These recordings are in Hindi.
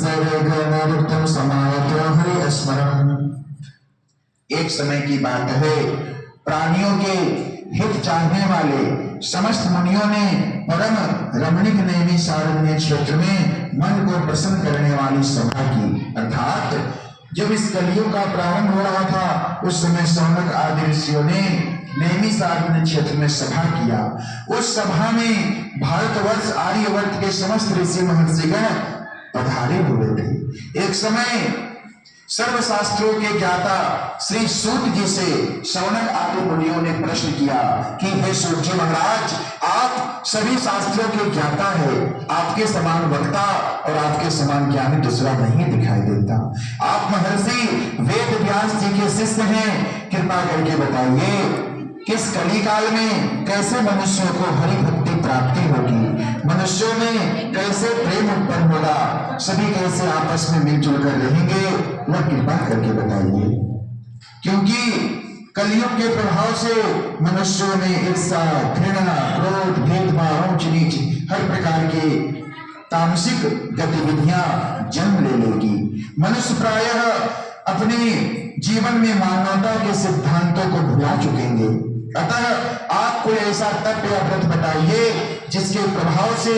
सर्गनिरुद्धं समायतो हरि स्मरण। एक समय की बात है, प्राणियों के हित चाहने वाले समस्त मुनियों ने परम रमणीक नैमिषारण्य क्षेत्र में मन को प्रसन्न करने वाली सभा की। अर्थात जब इस कलियुग का प्रारंभ हो रहा था, उस समय शौनक आदि ऋषियों ने नैमिषारण्य क्षेत्र में सभा किया। उस सभा में भारतवर्ष आर्यवर्त के समस्त ऋषि महर्षिगण पधारे हुए थे। एक समय सर्वशास्त्रों के ज्ञाता श्री सूत जी से शौनक आदि मुनियों ने प्रश्न किया कि हे सूत जी महाराज, आप सभी शास्त्रों के ज्ञाता है, आपके समान वक्ता और आपके समान ज्ञानी दूसरा नहीं दिखाई देता। आप महर्षि वेद व्यास जी के शिष्य हैं, कृपा करके बताइए किस कली काल में कैसे मनुष्यों को हरि भक्ति प्राप्ति होगी, मनुष्यों में कैसे प्रेम उत्पन्न होगा, सभी कैसे आपस में मिलजुल कर रहेंगे, वह कृपा करके बताइए। क्योंकि कलियुग के प्रभाव से मनुष्यों में ईर्षा, घृणा, क्रोध, भेदभाव, ऊंच नीच हर प्रकार के तामसिक गतिविधियां जन्म ले लेगी। मनुष्य प्रायः अपने जीवन में मानवता के सिद्धांतों को भुला चुकेंगे। अतः आप कोई ऐसा तप या व्रत बताइए जिसके प्रभाव से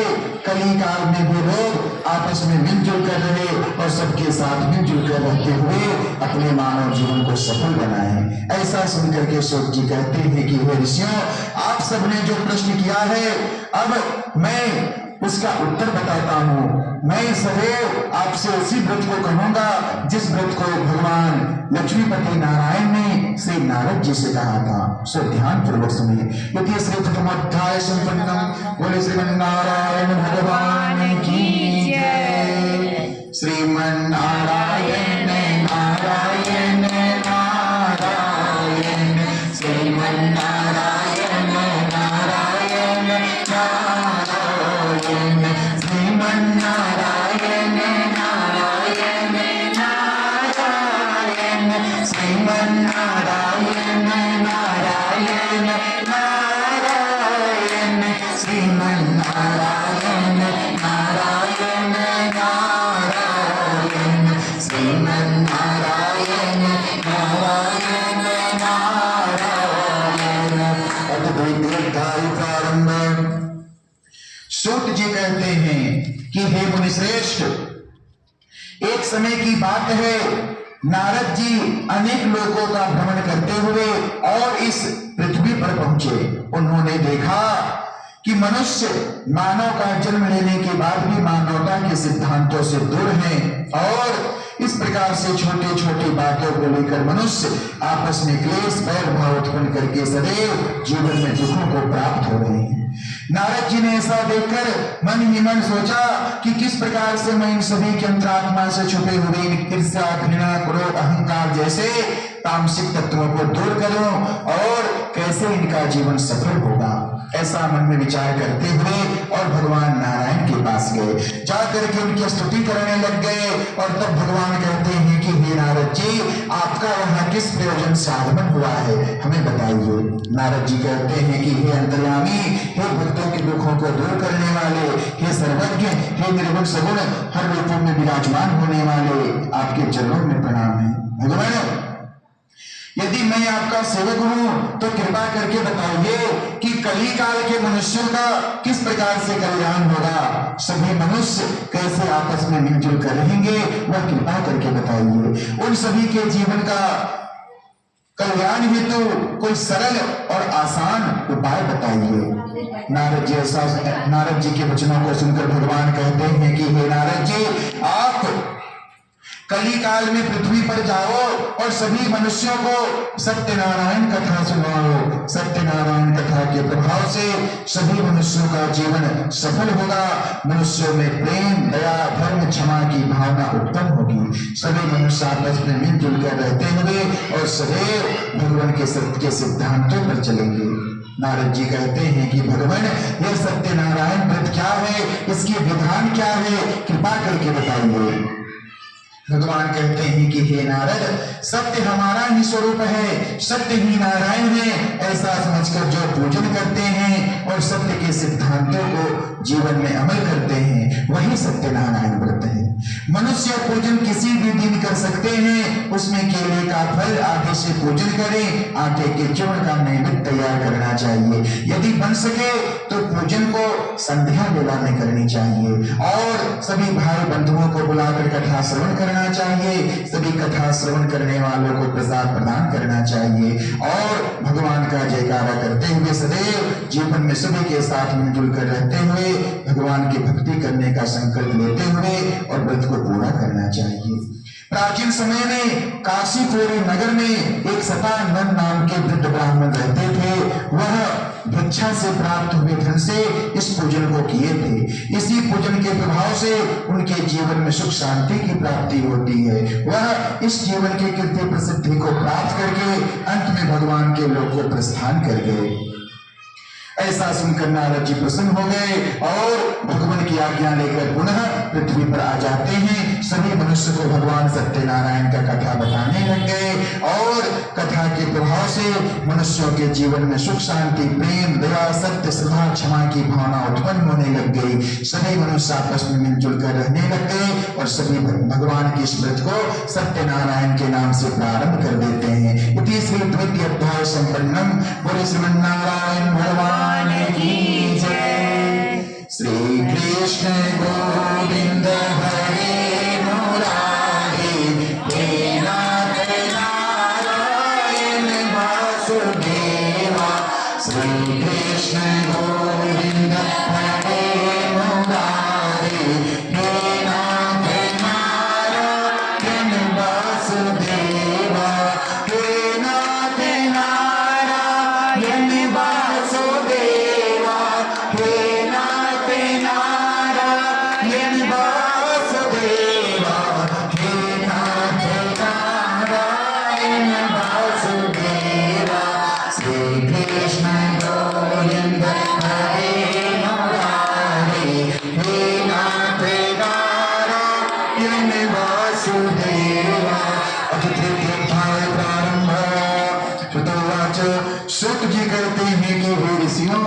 कली काल में भी लोग आपस में मिलजुल कर रहे और सबके साथ मिलजुल कर रहते हुए अपने मानव जीवन को सफल बनाएं। ऐसा सुनकर के सूत जी कहते हैं कि हे ऋषियों, आप सबने जो प्रश्न किया है, अब मैं उसका उत्तर बताता हूं। मैं सदैव आपसे उसी व्रत को कहूंगा जिस व्रत को भगवान लक्ष्मीपति नारायण ने श्री नारद जी से कहा था। सो ध्यान पूर्वक सुनिए। यदि श्री प्रथमोध्याय संपन्नम, बोले श्रीमन्नारायण भगवान की जय। श्रीमन्नारायण नारायण नारायण, श्रीमन्नारायण नारायण नारायण, श्रीमन्नारायण नारायण नारायण, श्रीमन्नारायण नारायण नारायण, श्रीमन्नारायण नारायण नारायण, श्रीमन्नारायण नारायण नारायण। अद्वैत प्रारंभ। सूत जी कहते हैं कि हे मुनिश्रेष्ठ, एक समय की बात है, नारद जी अनेक लोगों का भ्रमण करते हुए और इस पृथ्वी पर पहुंचे। उन्होंने देखा कि मनुष्य मानव का जन्म लेने के बाद भी मानवता के सिद्धांतों से दूर हैं और इस प्रकार से छोटे छोटे बातों को लेकर मनुष्य आपस में क्लेश बैर भाव उत्पन्न करके सदैव जीवन में दुखों को प्राप्त हो रहे हैं। नारद जी ने ऐसा देखकर मन ही मन सोचा कि किस प्रकार से मैं इन सभी के अंतरात्मा से छुपे हुए ईर्ष्या, घृणा, क्रोध, अहंकार जैसे तामसिक तत्वों को दूर करूं और कैसे इनका जीवन सफल होगा। ऐसा मन में विचार करते हुए और भगवान नारायण के पास गए। जाकर के उनकी स्तुति करने लग गए और तब भगवान कहते हैं कि हे नारद जी, आपका यहाँ किस प्रयोजन से आगमन हुआ है, हमें बताइए। नारद जी कहते हैं कि हे अंतर्यामी, हे भक्तों के दुखों को दूर करने वाले, हे सर्वज्ञ, हे निर्गुण सगुण हर रूपों में विराजमान होने वाले, आपके चरणों में प्रणाम है। भगवान, यदि मैं आपका सेवक हूं तो कृपा करके बताइए कि कली काल के मनुष्यों का किस प्रकार से कल्याण होगा, सभी मनुष्य कैसे आपस में मिलजुल कर रहेंगे, वह कृपा करके बताइए। उन सभी के जीवन का कल्याण हेतु कोई सरल और आसान उपाय बताइए। नारद जी के वचनों को सुनकर भगवान कहते हैं कि हे नारद जी, आप कली काल में पृथ्वी पर जाओ और सभी मनुष्यों को सत्यनारायण कथा सुनाओ। सत्यनारायण कथा के प्रभाव से सभी मनुष्यों का जीवन सफल होगा। मनुष्यों में प्रेम, दया, धर्म, क्षमा की भावना उत्पन्न होगी। सभी मनुष्य आपस में मिलजुल कर रहते हुए और सदैव भगवान के सत्य के सिद्धांतों पर चलेंगे। नारद जी कहते हैं कि भगवान, यह सत्यनारायण व्रत क्या है, इसकी विधान क्या है, कृपा करके बताइए। भगवान कहते हैं कि हे नारद, सत्य हमारा ही स्वरूप है, सत्य ही नारायण है। ऐसा समझकर जो पूजन करते हैं और सत्य के सिद्धांतों को जीवन में अमल करते हैं वही सत्यनारायण व्रत है। मनुष्य पूजन किसी भी दिन कर सकते हैं, उसमें केले का फल आटे से पूजन करें, आटे के चूर्ण का नैवेद्य तैयार करना चाहिए। यदि बन सके तो पूजन को संध्या वेला में करनी चाहिए और सभी भाई बंधुओं को बुलाकर कथा श्रवण करना चाहिए। सभी कथा श्रवण करने वालों को प्रसाद प्रदान करना चाहिए और भगवान का जयकारा करते हुए सदैव जीवन में सभी के साथ मिलजुल कर रहते हुए भगवान की भक्ति करने का संकल्प लेते हुए और व्रत को पूरा करना चाहिए। प्राचीन समय में काशीपुरी नगर में एक सतानंद नाम के वृद्ध ब्राह्मण रहते थे। वह भिक्षा से प्राप्त हुए धन से इस पूजन को किए थे। इसी पूजन के प्रभाव से उनके जीवन में सुख शांति की प्राप्ति होती है। वह इस जीवन की कीर्ति प्रसिद्धि को प्राप्त करके अंत में भगवान के लोक को प्रस्थान कर गए। ऐसा सुनकर नारद जी प्रसन्न हो गए और भगवान की आज्ञा लेकर पुनः पृथ्वी पर आ जाते हैं। सभी मनुष्य को भगवान सत्यनारायण का कथा बताने लग गए और कथा के प्रभाव से मनुष्यों के जीवन में सुख शांति प्रेम दया सत्य श्रद्धा क्षमा की भावना उत्पन्न होने लग गई। सभी मनुष्य आपस में मिलजुल कर रहने लग गए और सभी भगवान की स्मृति को सत्यनारायण के नाम से प्रारंभ कर देते हैं। इति श्री द्वितीय अध्याय संपन्नम। बोले श्रीमन्नारायण भगवान की जय। श्री कृष्ण गोविंद हरे मुरारी हे नाथ नारायण वासुदेवा। श्री कृष्ण गोविंद हरे मुरारी हे नाथ नारायण वासुदेवा। हे नाथ नारायण वासुदेवा। हे नाथ नारायण वासुदेवा। हे नाथ नारायण वासुदेवा। श्री कृष्ण गोविंद हरे मुरारी हे